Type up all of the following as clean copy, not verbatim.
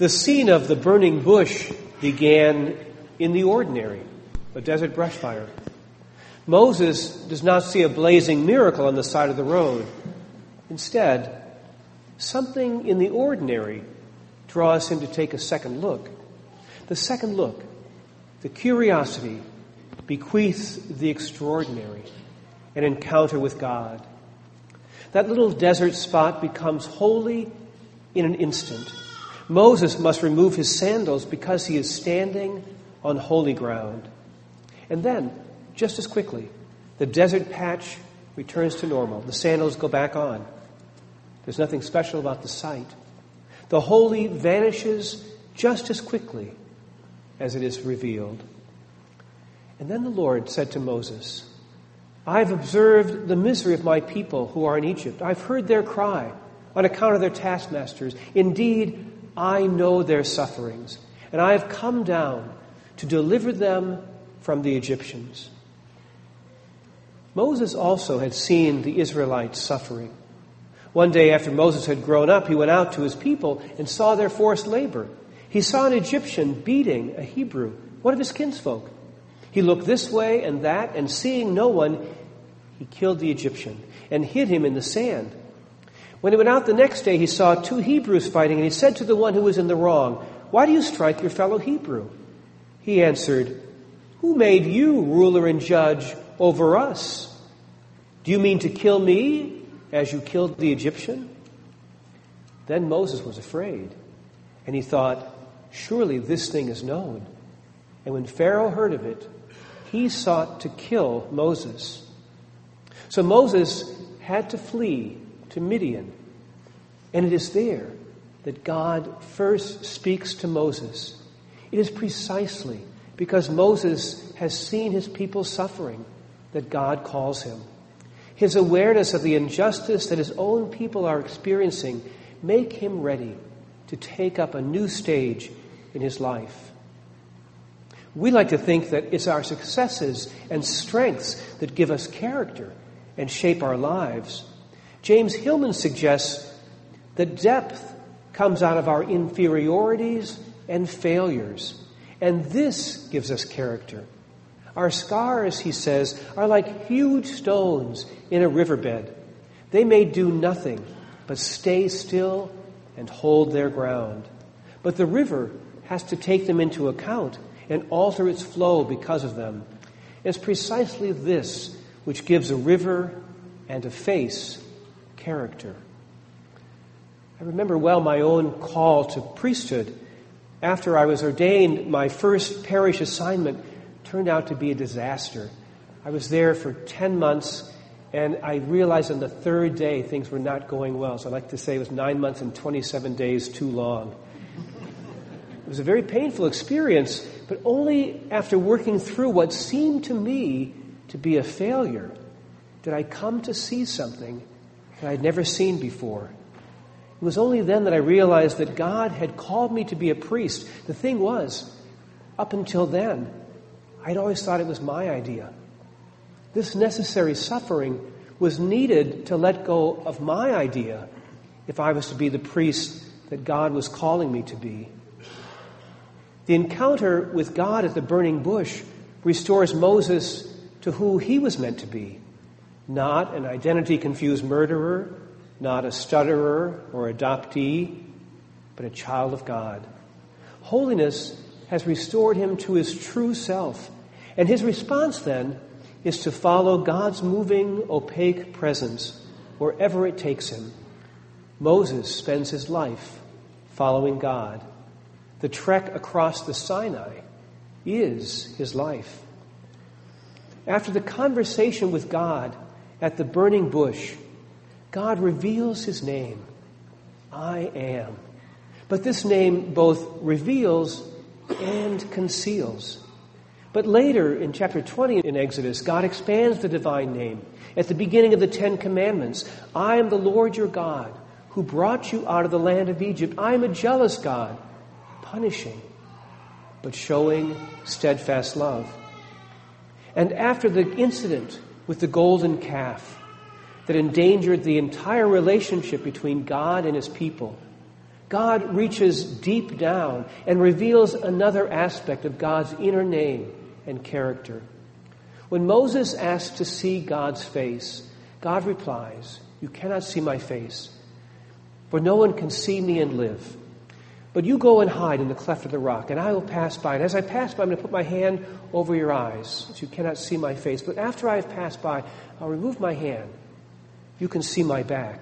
The scene of the burning bush began in the ordinary, a desert brush fire. Moses does not see a blazing miracle on the side of the road. Instead, something in the ordinary draws him to take a second look. The second look, the curiosity, bequeaths the extraordinary, an encounter with God. That little desert spot becomes holy in an instant. Moses must remove his sandals because he is standing on holy ground. And then, just as quickly, the desert patch returns to normal. The sandals go back on. There's nothing special about the sight. The holy vanishes just as quickly as it is revealed. And then the Lord said to Moses, I've observed the misery of my people who are in Egypt. I've heard their cry on account of their taskmasters. Indeed, I know their sufferings, and I have come down to deliver them from the Egyptians. Moses also had seen the Israelites suffering. One day after Moses had grown up, he went out to his people and saw their forced labor. He saw an Egyptian beating a Hebrew, one of his kinsfolk. He looked this way and that, and seeing no one, he killed the Egyptian and hid him in the sand. When he went out the next day, he saw 2 Hebrews fighting, and he said to the one who was in the wrong, Why do you strike your fellow Hebrew? He answered, Who made you ruler and judge over us? Do you mean to kill me as you killed the Egyptian? Then Moses was afraid, and he thought, Surely this thing is known. And when Pharaoh heard of it, he sought to kill Moses. So Moses had to flee to Midian. And it is there that God first speaks to Moses. It is precisely because Moses has seen his people suffering that God calls him. His awareness of the injustice that his own people are experiencing make him ready to take up a new stage in his life. We like to think that it's our successes and strengths that give us character and shape our lives. James Hillman suggests that depth comes out of our inferiorities and failures, and this gives us character. Our scars, he says, are like huge stones in a riverbed. They may do nothing but stay still and hold their ground. But the river has to take them into account and alter its flow because of them. It's precisely this which gives a river and a face character. I remember well my own call to priesthood. After I was ordained, my first parish assignment turned out to be a disaster. I was there for 10 months, and I realized on the 3rd day things were not going well. So I like to say it was 9 months and 27 days too long. It was a very painful experience, but only after working through what seemed to me to be a failure did I come to see something that I'd never seen before. It was only then that I realized that God had called me to be a priest. The thing was, up until then, I'd always thought it was my idea. This necessary suffering was needed to let go of my idea if I was to be the priest that God was calling me to be. The encounter with God at the burning bush restores Moses to who he was meant to be. Not an identity-confused murderer, not a stutterer or adoptee, but a child of God. Holiness has restored him to his true self, and his response then is to follow God's moving, opaque presence wherever it takes him. Moses spends his life following God. The trek across the Sinai is his life. After the conversation with God at the burning bush, God reveals his name, I am. But this name both reveals and conceals. But later in chapter 20 in Exodus, God expands the divine name. At the beginning of the 10 Commandments, I am the Lord your God, who brought you out of the land of Egypt. I am a jealous God, punishing, but showing steadfast love. And after the incident with the golden calf that endangered the entire relationship between God and his people, God reaches deep down and reveals another aspect of God's inner name and character. When Moses asks to see God's face, God replies, "You cannot see my face, for no one can see me and live. But you go and hide in the cleft of the rock, and I will pass by. And as I pass by, I'm going to put my hand over your eyes, so you cannot see my face. But after I have passed by, I'll remove my hand. You can see my back."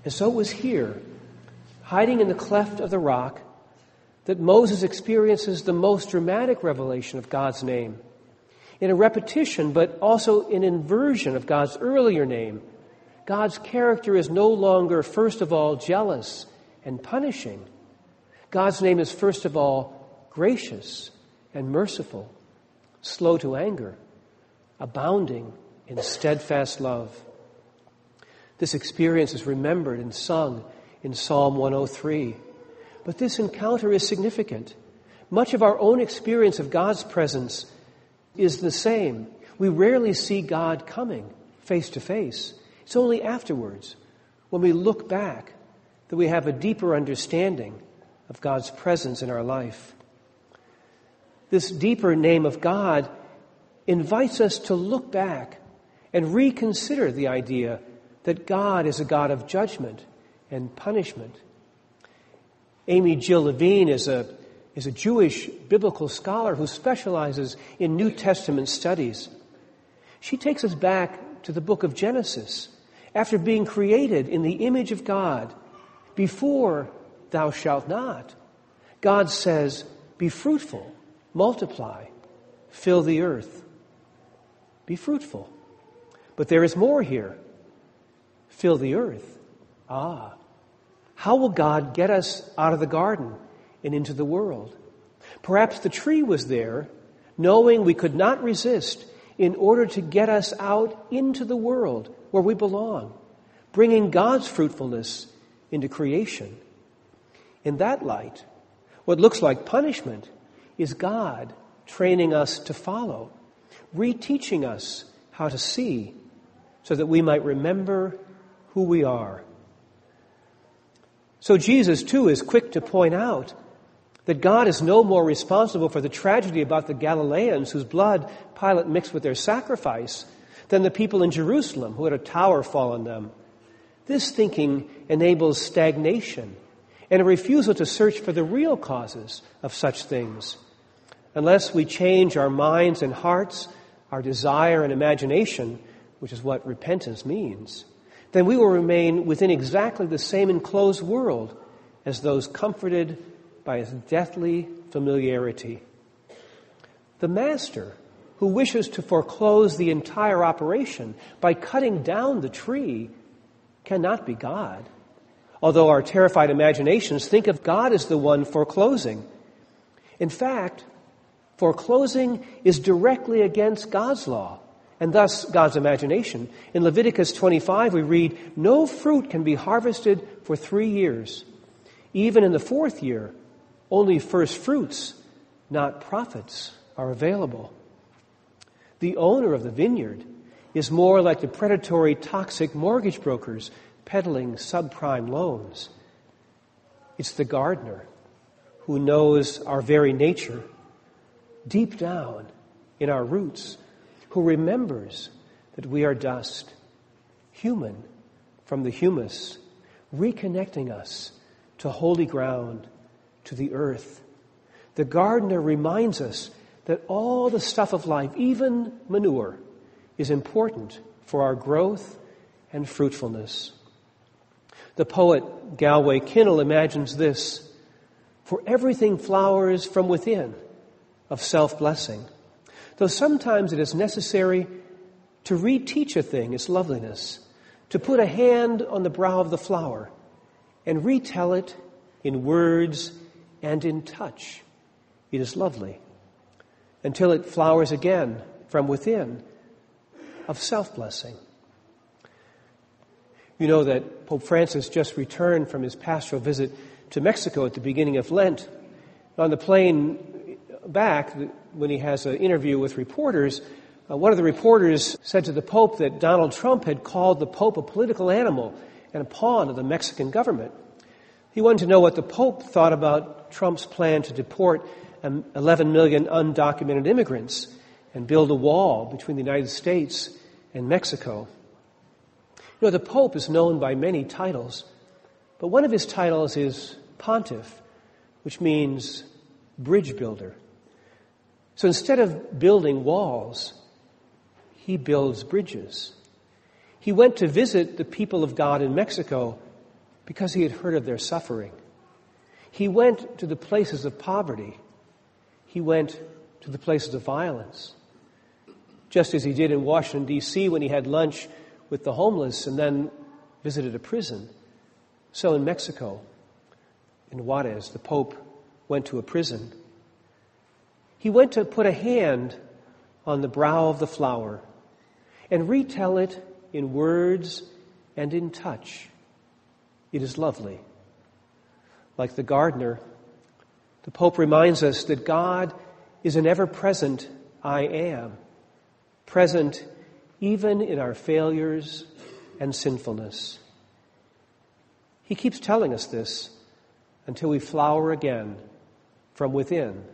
And so it was here, hiding in the cleft of the rock, that Moses experiences the most dramatic revelation of God's name. In a repetition, but also an inversion of God's earlier name, God's character is no longer, first of all, jealous and punishing. God's name is, first of all, gracious and merciful, slow to anger, abounding in steadfast love. This experience is remembered and sung in Psalm 103. But this encounter is significant. Much of our own experience of God's presence is the same. We rarely see God coming face to face. It's only afterwards, when we look back, that we have a deeper understanding of God's presence in our life. This deeper name of God invites us to look back and reconsider the idea that God is a God of judgment and punishment. Amy Jill Levine is a Jewish biblical scholar who specializes in New Testament studies. She takes us back to the book of Genesis. After being created in the image of God, before "thou shalt not," God says, "Be fruitful, multiply, fill the earth." Be fruitful. But there is more here. Fill the earth. How will God get us out of the garden and into the world? Perhaps the tree was there, knowing we could not resist, in order to get us out into the world where we belong, bringing God's fruitfulness into creation. In that light, what looks like punishment is God training us to follow, reteaching us how to see, so that we might remember who we are. So Jesus, too, is quick to point out that God is no more responsible for the tragedy about the Galileans whose blood Pilate mixed with their sacrifice than the people in Jerusalem who had a tower fall on them. This thinking enables stagnation and a refusal to search for the real causes of such things. Unless we change our minds and hearts, our desire and imagination, which is what repentance means, then we will remain within exactly the same enclosed world as those comforted by its deathly familiarity. The master, who wishes to foreclose the entire operation by cutting down the tree, cannot be God, although our terrified imaginations think of God as the one foreclosing. In fact, foreclosing is directly against God's law, and thus God's imagination. In Leviticus 25, we read, "No fruit can be harvested for 3 years. Even in the 4th year, only first fruits, not profits, are available." The owner of the vineyard is more like the predatory, toxic mortgage brokers peddling subprime loans. It's the gardener who knows our very nature, deep down in our roots, who remembers that we are dust, human from the humus, reconnecting us to holy ground, to the earth. The gardener reminds us that all the stuff of life, even manure, is important for our growth and fruitfulness. The poet Galway Kinnell imagines this: "For everything flowers from within of self-blessing, though sometimes it is necessary to reteach a thing its loveliness, to put a hand on the brow of the flower and retell it in words and in touch. It is lovely, until it flowers again from within of self-blessing." You know that Pope Francis just returned from his pastoral visit to Mexico at the beginning of Lent. On the plane back, when he has an interview with reporters, one of the reporters said to the Pope that Donald Trump had called the Pope a political animal and a pawn of the Mexican government. He wanted to know what the Pope thought about Trump's plan to deport 11 million undocumented immigrants and build a wall between the United States and Mexico. You know, the Pope is known by many titles, but one of his titles is Pontiff, which means bridge builder. So instead of building walls, he builds bridges. He went to visit the people of God in Mexico because he had heard of their suffering. He went to the places of poverty. He went to the places of violence. Just as he did in Washington, D.C. when he had lunch with the homeless and then visited a prison. So in Mexico, in Juarez, the Pope went to a prison. He went to put a hand on the brow of the flower and retell it in words and in touch. It is lovely. Like the gardener, the Pope reminds us that God is an ever-present I am, present even in our failures and sinfulness. He keeps telling us this until we flower again from within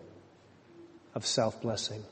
of self-blessing.